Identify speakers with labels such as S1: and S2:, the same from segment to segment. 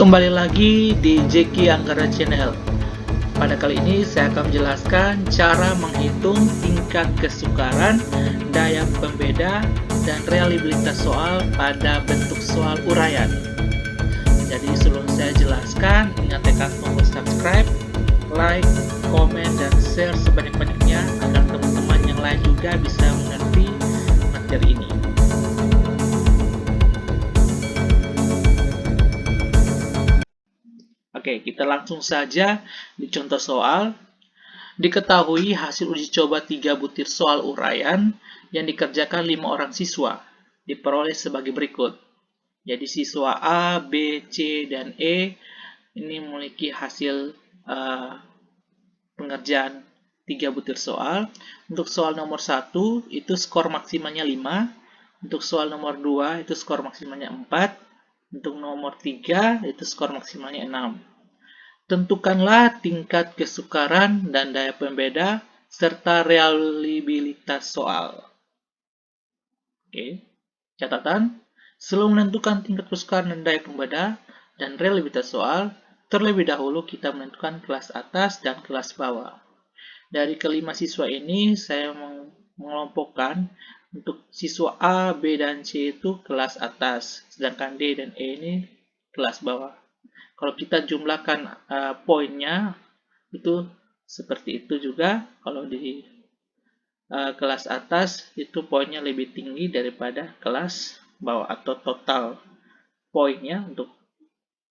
S1: Kembali lagi di Jeki Anggara Channel. Pada kali ini saya akan menjelaskan cara menghitung tingkat kesukaran, daya pembeda, dan reliabilitas soal pada bentuk soal uraian. Jadi sebelum saya jelaskan, ingat tekan tombol subscribe, like, komen, dan share sebanyak-banyaknya agar teman-teman yang lain juga bisa mengerti materi ini. Oke, kita langsung saja di contoh soal. Diketahui hasil uji coba 3 butir soal uraian yang dikerjakan 5 orang siswa diperoleh sebagai berikut. Jadi siswa A, B, C, dan E ini memiliki hasil pengerjaan 3 butir soal. Untuk soal nomor 1 itu skor maksimalnya 5. Untuk soal nomor 2 itu skor maksimalnya 4. Untuk nomor 3 itu skor maksimalnya 6. Tentukanlah tingkat kesukaran dan daya pembeda serta reliabilitas soal. Oke, catatan. Sebelum menentukan tingkat kesukaran dan daya pembeda dan reliabilitas soal, terlebih dahulu kita menentukan kelas atas dan kelas bawah. Dari kelima siswa ini, saya mengelompokkan untuk siswa A, B, dan C itu kelas atas, sedangkan D dan E ini kelas bawah. Kalau kita jumlahkan poinnya, itu seperti itu juga. Kalau di kelas atas, itu poinnya lebih tinggi daripada kelas bawah, atau total poinnya. Untuk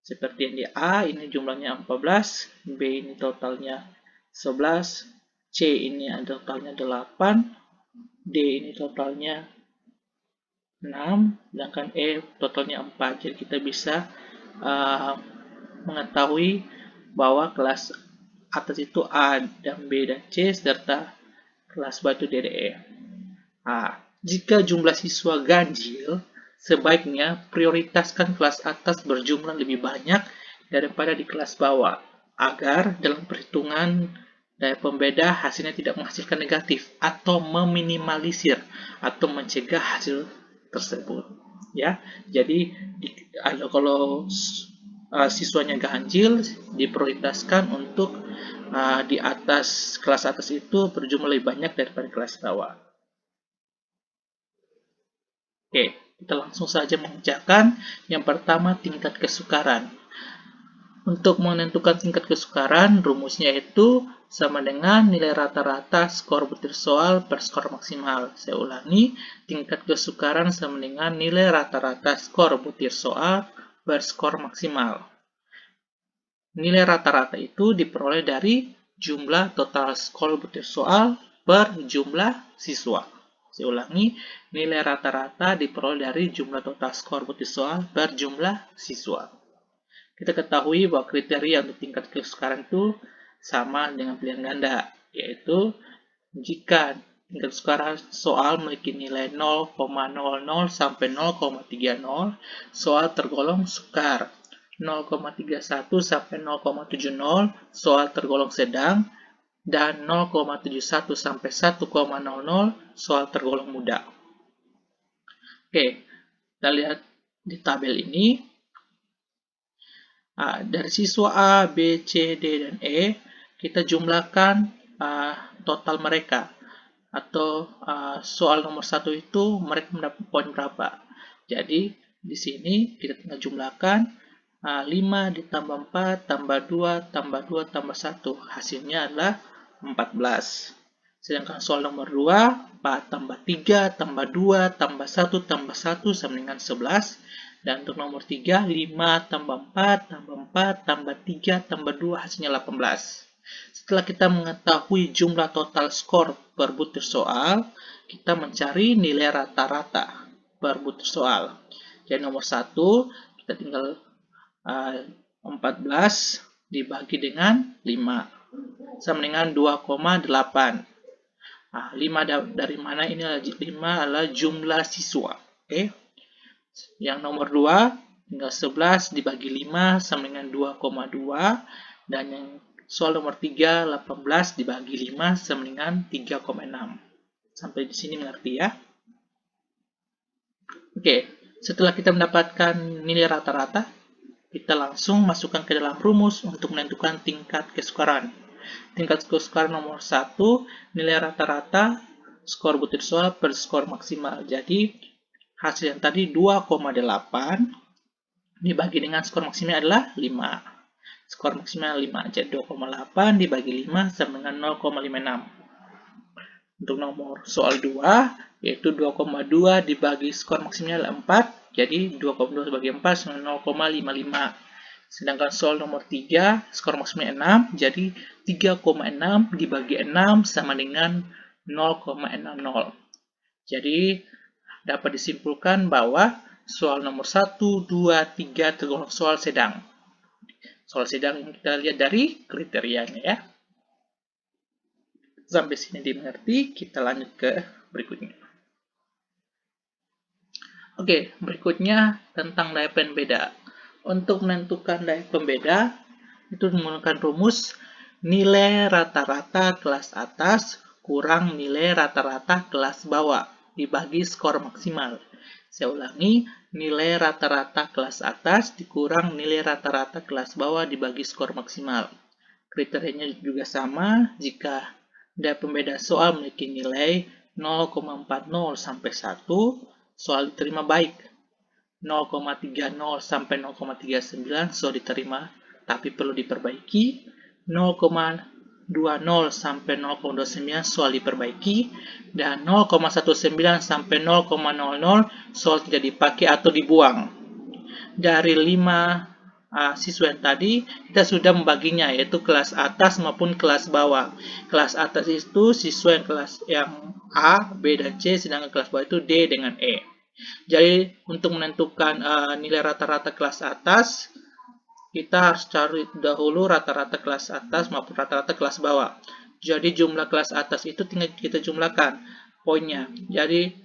S1: seperti yang di A, ini jumlahnya 14, B ini totalnya 11, C ini totalnya 8, D ini totalnya 6, sedangkan E totalnya 4. Jadi kita bisa mengetahui bahwa kelas atas itu A dan B dan C serta kelas bawah itu D dan E. Jika jumlah siswa ganjil, sebaiknya prioritaskan kelas atas berjumlah lebih banyak daripada di kelas bawah, agar dalam perhitungan daya pembeda hasilnya tidak menghasilkan negatif atau meminimalisir atau mencegah hasil tersebut. Ya, jadi kalau siswanya ganjil, diprioritaskan untuk di atas kelas atas itu berjumlah lebih banyak daripada kelas bawah. Oke, kita langsung saja mengerjakan. Yang pertama, tingkat kesukaran. Untuk menentukan tingkat kesukaran, rumusnya itu sama dengan nilai rata-rata skor butir soal per skor maksimal. Saya ulangi, tingkat kesukaran sama dengan nilai rata-rata skor butir soal per skor maksimal. Nilai rata-rata itu diperoleh dari jumlah total skor butir soal per jumlah siswa. Saya ulangi, nilai rata-rata diperoleh dari jumlah total skor butir soal per jumlah siswa. Kita ketahui bahwa kriteria untuk tingkat kesukaran itu sama dengan pilihan ganda, yaitu jika tingkat kesukaran soal memiliki nilai 0,00 sampai 0,30, soal tergolong sukar. 0,31 sampai 0,70, soal tergolong sedang, dan 0,71 sampai 1,00, soal tergolong mudah. Oke, kita lihat di tabel ini. Dari siswa A, B, C, D, dan E, kita jumlahkan total mereka. Atau soal nomor 1 itu mereka mendapat poin berapa. Jadi, di sini kita tinggal jumlahkan 5 ditambah 4, tambah 2, tambah 2, tambah 1. Hasilnya adalah 14. Sedangkan soal nomor 2, 4 tambah 3, tambah 2, tambah 1, tambah 1 sama dengan 11. Dan untuk nomor 3, 5 tambah 4, tambah 4, tambah 3, tambah 2, hasilnya 18. Setelah kita mengetahui jumlah total skor per butir soal, kita mencari nilai rata-rata per butir soal. Jadi nomor 1, kita tinggal 14 dibagi dengan 5. Sama dengan 2,8. 5 dari mana? Ini adalah 5 adalah jumlah siswa. Oke. Yang nomor 2, tinggal 11 dibagi 5 sama dengan 2,2. Dan yang soal nomor 3, 18 dibagi 5 sama dengan 3,6. Sampai di sini mengerti ya? Oke, setelah kita mendapatkan nilai rata-rata, kita langsung masukkan ke dalam rumus untuk menentukan tingkat kesukaran. Tingkat kesukaran nomor 1, nilai rata-rata skor butir soal per skor maksimal. Jadi, hasil yang tadi 2,8 dibagi dengan skor maksimal adalah 5. Skor maksimal 5, jadi 2,8 dibagi 5 sama dengan 0,56. Untuk nomor soal 2, yaitu 2,2 dibagi skor maksimal 4, jadi 2,2 dibagi 4 sama 0,55. Sedangkan soal nomor 3, skor maksimal 6, jadi 3,6 dibagi 6 sama dengan 0,60. Jadi, dapat disimpulkan bahwa soal nomor 1, 2, 3 tergolong soal sedang. Soal sedang yang kita lihat dari kriterianya ya. Sampai sini dimengerti, kita lanjut ke berikutnya. Oke, berikutnya tentang daya pembeda. Untuk menentukan daya pembeda, itu menggunakan rumus nilai rata-rata kelas atas kurang nilai rata-rata kelas bawah dibagi skor maksimal. Saya ulangi, nilai rata-rata kelas atas dikurang nilai rata-rata kelas bawah dibagi skor maksimal. Kriterianya juga sama jika daya pembeda soal memiliki nilai 0,40 sampai 1, soal diterima baik. 0,30 sampai 0,39 soal diterima, tapi perlu diperbaiki. 0,20 sampai 0,29 soal diperbaiki, dan 0,19 sampai 0,00 soal tidak dipakai atau dibuang. Dari 5 siswa yang tadi, kita sudah membaginya, yaitu kelas atas maupun kelas bawah. Kelas atas itu siswa yang kelas yang A, B, dan C, sedangkan kelas bawah itu D dengan E. Jadi, untuk menentukan nilai rata-rata kelas atas, kita harus cari dahulu rata-rata kelas atas maupun rata-rata kelas bawah. Jadi, jumlah kelas atas itu tinggal kita jumlahkan poinnya. Jadi,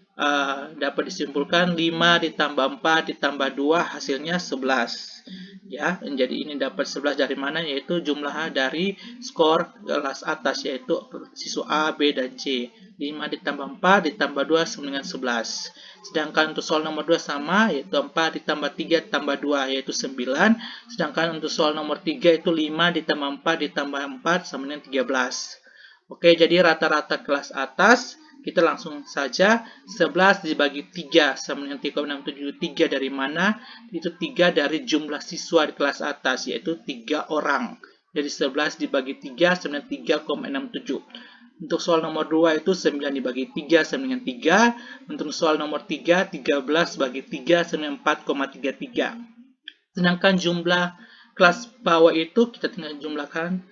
S1: dapat disimpulkan 5 ditambah 4 ditambah 2 hasilnya 11. Ya, jadi ini dapat 11 dari mana? Yaitu jumlah dari skor kelas atas, yaitu siswa A, B, dan C. 5 ditambah 4 ditambah 2 sama dengan 11. Sedangkan untuk soal nomor 2 sama, yaitu 4 ditambah 3 ditambah 2, yaitu 9. Sedangkan untuk soal nomor 3 itu 5 ditambah 4 ditambah 4 sama dengan 13. Oke, jadi rata-rata kelas atas, kita langsung saja 11 dibagi 3 sama dengan 3,673 dari mana? Itu 3 dari jumlah siswa di kelas atas, yaitu 3 orang. Jadi 11 dibagi 3 sama dengan 3,67. Untuk soal nomor 2 itu 9 dibagi 3 sama dengan 3. Untuk soal nomor 3, 13 bagi 3 sama dengan 4,33. Sedangkan jumlah kelas bawah itu kita tinggal jumlahkan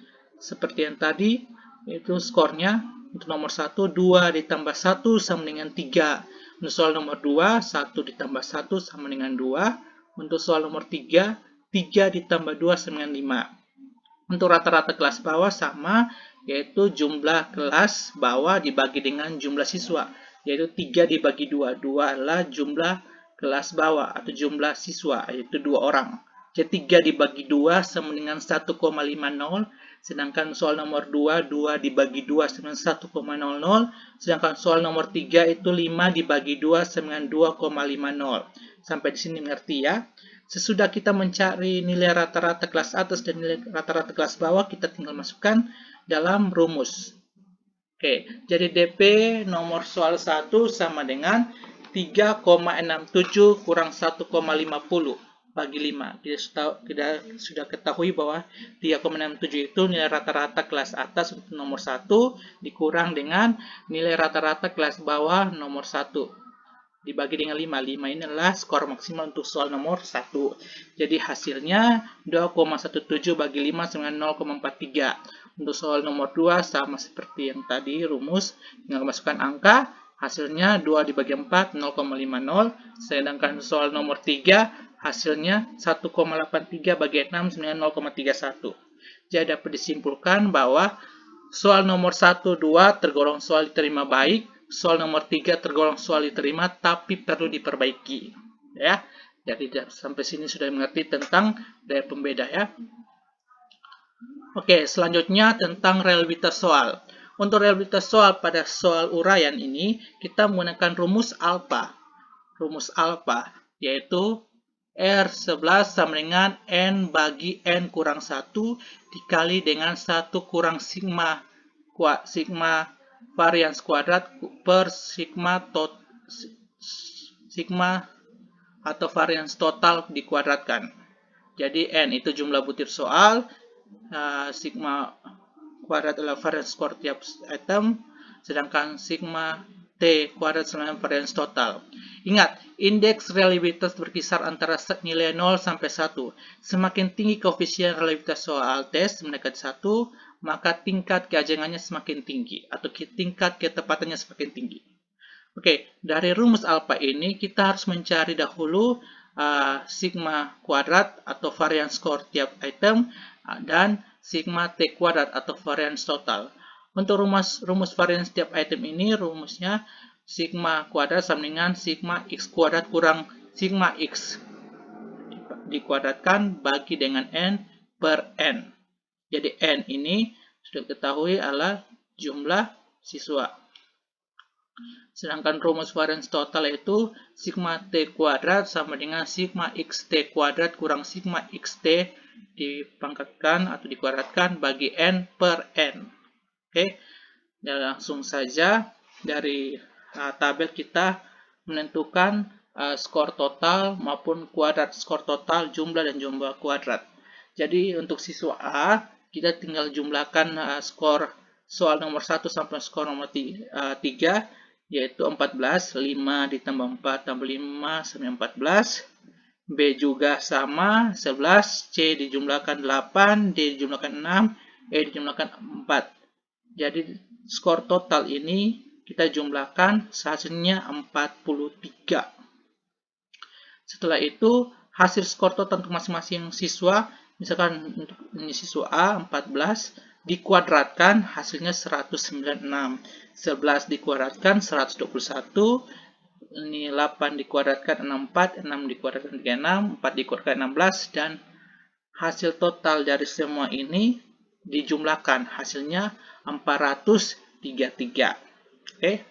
S1: seperti yang tadi, yaitu skornya. Untuk nomor 1, 2 ditambah 1 sama dengan 3. Untuk soal nomor 2, 1 ditambah 1 sama dengan 2. Untuk soal nomor 3, 3 ditambah 2 sama dengan 5. Untuk rata-rata kelas bawah sama, yaitu jumlah kelas bawah dibagi dengan jumlah siswa, yaitu 3 dibagi 2. 2 adalah jumlah kelas bawah atau jumlah siswa, yaitu 2 orang. Jadi 3 dibagi 2 sama dengan 1,50. Sedangkan soal nomor 2, 2 dibagi 2 sama dengan 1,00. Sedangkan soal nomor 3 itu 5 dibagi 2 sama dengan 2,50. Sampai di sini mengerti ya. Sesudah kita mencari nilai rata-rata kelas atas dan nilai rata-rata kelas bawah, kita tinggal masukkan dalam rumus. Oke, jadi DP nomor soal 1 sama dengan 3,67 kurang 1,50 bagi 5. Kita sudah ketahui bahwa 3,67 itu nilai rata-rata kelas atas untuk nomor 1 dikurang dengan nilai rata-rata kelas bawah nomor 1. Dibagi dengan 5. 5 ini adalah skor maksimal untuk soal nomor 1. Jadi hasilnya 2,17 bagi 5 sama dengan 0,43. Untuk soal nomor 2 sama seperti yang tadi rumus, tinggal masukkan angka. Hasilnya 2 dibagi 4, 0,50. Sedangkan soal nomor 3, hasilnya 1,83 bagi 6 sama dengan 0,31. Jadi dapat disimpulkan bahwa soal nomor 1, 2 tergolong soal diterima baik. Soal nomor 3 tergolong soal diterima tapi perlu diperbaiki. Ya. Jadi sampai sini sudah mengerti tentang daya pembeda ya. Oke, selanjutnya tentang reliabilitas soal. Untuk reliabilitas soal pada soal uraian ini, kita menggunakan rumus alfa. Rumus alfa, yaitu R11 sama dengan N bagi N kurang 1 dikali dengan 1 kurang sigma varians kuadrat per sigma atau varians total dikuadratkan. Jadi N itu jumlah butir soal, sigma kuadrat adalah varians skor tiap item, sedangkan sigma T kuadrat sama varians total. Ingat, indeks reliabilitas berkisar antara nilai 0 sampai 1. Semakin tinggi koefisien reliabilitas soal tes mendekati 1, maka tingkat keajangannya semakin tinggi atau tingkat ketepatannya semakin tinggi. Oke, dari rumus alfa ini kita harus mencari dahulu sigma kuadrat atau varians skor tiap item dan sigma T kuadrat atau varians total. Untuk rumus varians tiap item ini rumusnya sigma kuadrat sama dengan sigma X kuadrat kurang sigma X dikuadratkan bagi dengan N per N. Jadi N ini sudah diketahui adalah jumlah siswa. Sedangkan rumus varians total yaitu sigma T kuadrat sama dengan sigma XT kuadrat kurang sigma XT dipangkatkan atau dikuadratkan bagi N per N. Oke, dan langsung saja dari tabel kita menentukan skor total maupun kuadrat skor total, jumlah dan jumlah kuadrat. Jadi untuk siswa A, kita tinggal jumlahkan skor soal nomor 1 sampai skor nomor 3, yaitu 14, 5 ditambah 4 tambah 5 sama 14. B juga sama, 11, C dijumlahkan 8, D dijumlahkan 6, E dijumlahkan 4. Jadi skor total ini kita jumlahkan hasilnya 43. Setelah itu hasil skor total untuk masing-masing siswa, misalkan untuk ini siswa A 14 dikuadratkan hasilnya 196, 11 dikuadratkan 121, ini 8 dikuadratkan 64, 6 dikuadratkan 36, 4 dikuadratkan 16, dan hasil total dari semua ini dijumlahkan hasilnya 433. Oke.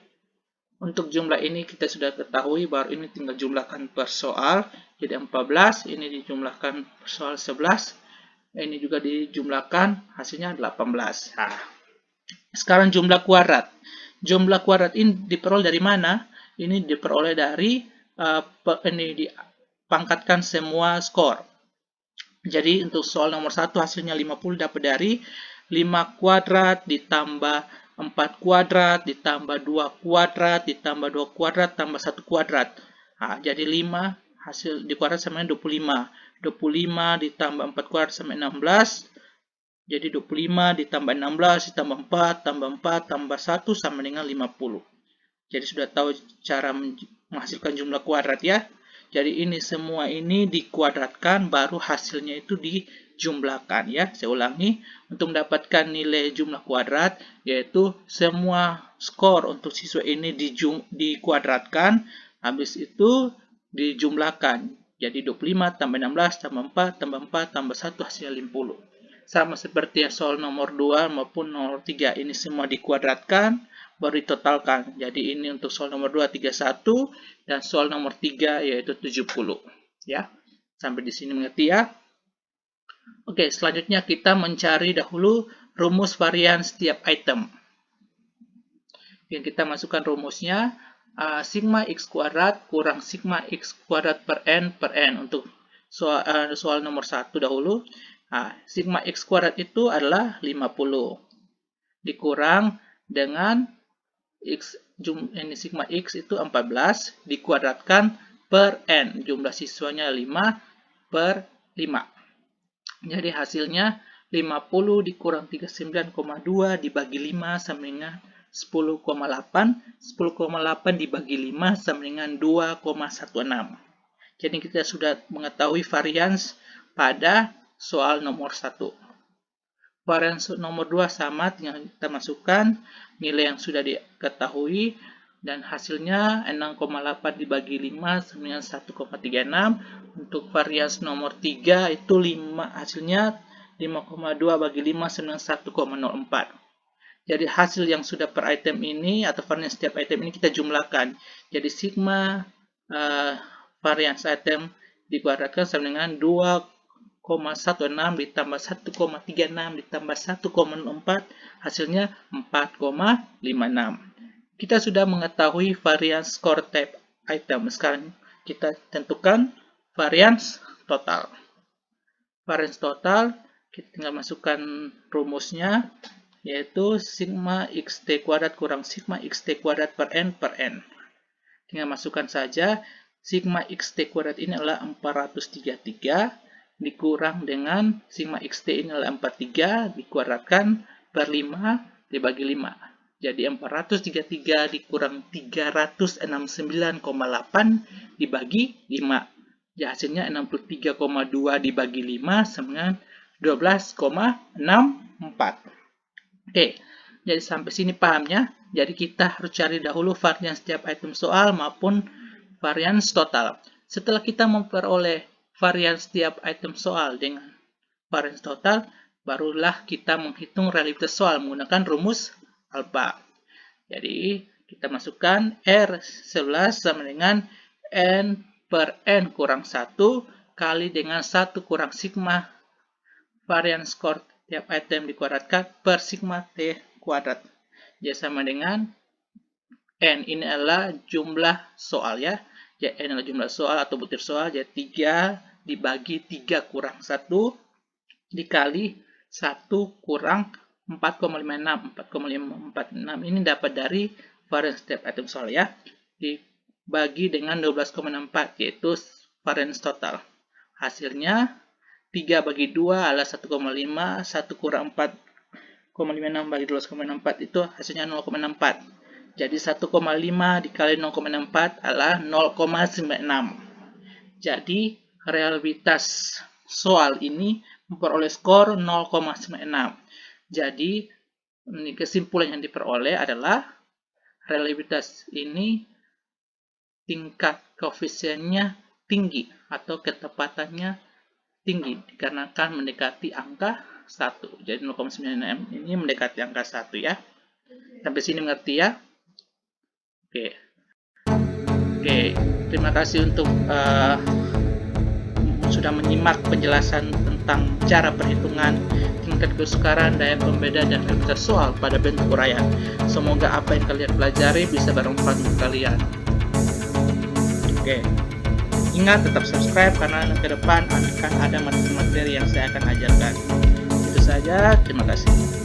S1: Untuk jumlah ini kita sudah ketahui, baru ini tinggal jumlahkan per soal. Jadi 14 ini dijumlahkan per soal 11. Ini juga dijumlahkan hasilnya 18. Nah, sekarang jumlah kuadrat. Jumlah kuadrat ini diperoleh dari mana? Ini diperoleh dari ini dipangkatkan semua skor. Jadi untuk soal nomor 1 hasilnya 50 dapat dari 5 kuadrat ditambah 4 kuadrat ditambah 2 kuadrat ditambah 2 kuadrat tambah 1 kuadrat. Nah, jadi 5 hasil di kuadrat sama 25. 25 ditambah 4 kuadrat sama 16. Jadi 25 ditambah 16 ditambah 4 tambah 4 tambah 1 sama dengan 50. Jadi sudah tahu cara menghasilkan jumlah kuadrat ya. Jadi ini semua ini dikuadratkan baru hasilnya itu dijumlahkan ya. Saya ulangi, untuk mendapatkan nilai jumlah kuadrat yaitu semua skor untuk siswa ini dikuadratkan, habis itu dijumlahkan. Jadi 25 tambah 16 tambah 4 tambah 4 tambah 1 hasilnya 50. Sama seperti soal nomor 2 maupun nomor 3, ini semua dikuadratkan baru ditotalkan. Jadi ini untuk soal nomor 2 31 dan soal nomor 3 yaitu 70 ya. Sampai di sini mengerti ya? Oke, selanjutnya kita mencari dahulu rumus varian setiap item. Yang kita masukkan rumusnya sigma x kuadrat kurang sigma x kuadrat per n untuk soal nomor 1 dahulu. Sigma x kuadrat itu adalah 50 dikurang dengan ini sigma x itu 14 dikuadratkan per n, jumlah siswanya 5 per 5. Jadi hasilnya 50 dikurang 39,2 dibagi 5 sama dengan 10,8. 10,8 dibagi 5 sama dengan 2,16. Jadi kita sudah mengetahui varians pada soal nomor 1. Varians nomor 2 sama, tinggal kita masukkan nilai yang sudah diketahui dan hasilnya 6,8 dibagi 5 sama dengan 1,36. Untuk varians nomor 3 itu hasilnya 5,2 bagi 5 sama dengan 1,04. Jadi hasil yang sudah per item ini atau varians setiap item ini kita jumlahkan. Jadi sigma varians item dikuadratkan sama dengan 2,16 ditambah 1,36 ditambah 1,04, hasilnya 4,56. Kita sudah mengetahui varians skor type item. Sekarang kita tentukan varians total. Varians total, kita tinggal masukkan rumusnya, yaitu sigma xt kuadrat kurang sigma xt kuadrat per n. Tinggal masukkan saja, sigma xt kuadrat ini adalah 433, dikurang dengan sigma xt ini adalah 43, dikuadratkan per 5 dibagi 5. Jadi 433 dikurang 369,8 dibagi 5. Ya, hasilnya 63,2 dibagi 5 sama dengan 12,64. Oke, jadi sampai sini pahamnya. Jadi kita harus cari dahulu varian setiap item soal maupun varians total. Setelah kita memperoleh varian setiap item soal dengan varians total, barulah kita menghitung realitas soal menggunakan rumus alfa. Jadi kita masukkan R11 sama dengan N per N kurang 1 kali dengan 1 kurang sigma varian skor tiap item dikuadratkan per sigma T kuadrat. Jadi sama dengan N ini adalah jumlah soal ya. Jadi N adalah jumlah soal atau butir soal. Jadi 3 dibagi 3 kurang 1 dikali 1 kurang 4,56. 4,546 ini dapat dari varian setiap item soal ya. Dibagi dengan 12,64 yaitu varians total. Hasilnya 3 bagi 2 adalah 1,5. 1 kurang 4,56 bagi 12,64 itu hasilnya 0,64. Jadi 1,5 dikali 0,64 adalah 0,96. Jadi realitas soal ini memperoleh skor 0,96. Jadi kesimpulan yang diperoleh adalah realitas ini tingkat koefisiennya tinggi atau ketepatannya tinggi dikarenakan mendekati angka 1. Jadi 0,96 ini mendekati angka 1 ya. Sampai sini mengerti ya? Oke, terima kasih untuk sudah menyimak penjelasan tentang cara perhitungan tingkat kesukaran, daya pembeda, dan realitas soal pada bentuk uraian. Semoga apa yang kalian pelajari bisa bermanfaat untuk kalian. Oke, ingat tetap subscribe karena ke depan akan ada materi-materi yang saya akan ajarkan. Itu saja, terima kasih.